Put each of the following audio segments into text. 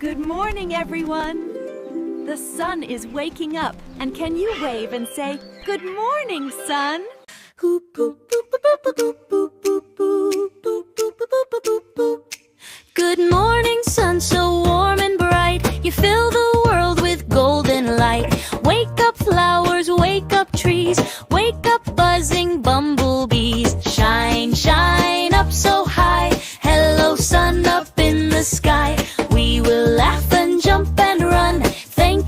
Good morning, everyone. The sun is waking up, and can you wave and say, "Good morning, sun"? Good morning, sun, so warm and bright. You fill the world with golden light. Wake up, flowers, wake up, trees. Wake up, buzzing bumblebees. Shine, shine up so high. Hello, sun, up in the sky. We will laugh and jump and run. Thank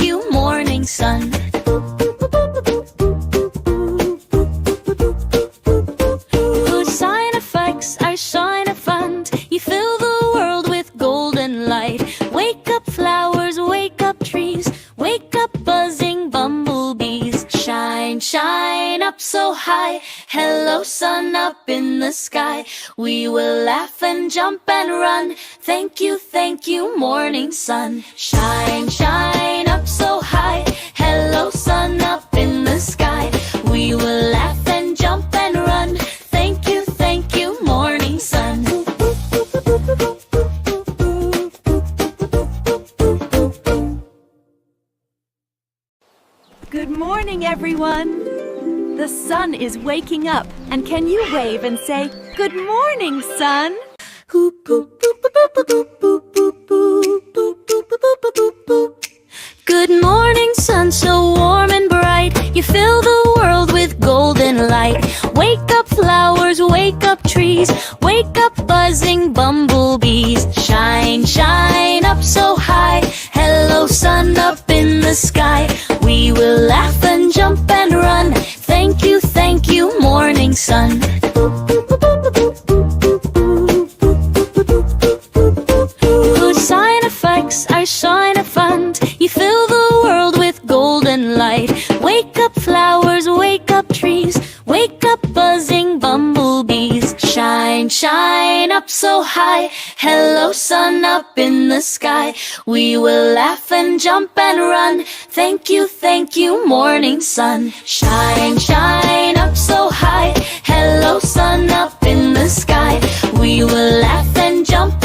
you, morning sun. Good sign effects are shine of fun. You fill the world with golden light. Wake up, flowers, wake up, trees. Wake up, buzzing bumblebees. Shine, shine up so high. Hello, sun, up in the sky. We will laugh and jump and run. Thank you, morning sun. Shine, shine up so high. Hello, sun, up in the sky. We will laugh and jump and run. Thank you, morning sun. Good morning, everyone. The sun is waking up, and can you wave and say, "Good morning, sun"? Good morning, sun, so warm and bright. You fill the world with golden light. Wake up, flowers, wake up, trees. Wake up, buzzing bumblebees. Shine, shine up so high. Hello, sun, up in the sky. We will laugh and jump and run. Thank you, morning sun. Good sign effects are shine of fun. You fill the world with golden light. Wake up, flowers, wake up, trees. Wake up, buzzing bumblebees. Shine, shine up so high. Hello, sun, up in the sky. We will laugh and jump and run. Thank you, morning sun. Shine, shine up so high. Hello, sun, up in the sky. We will laugh and jump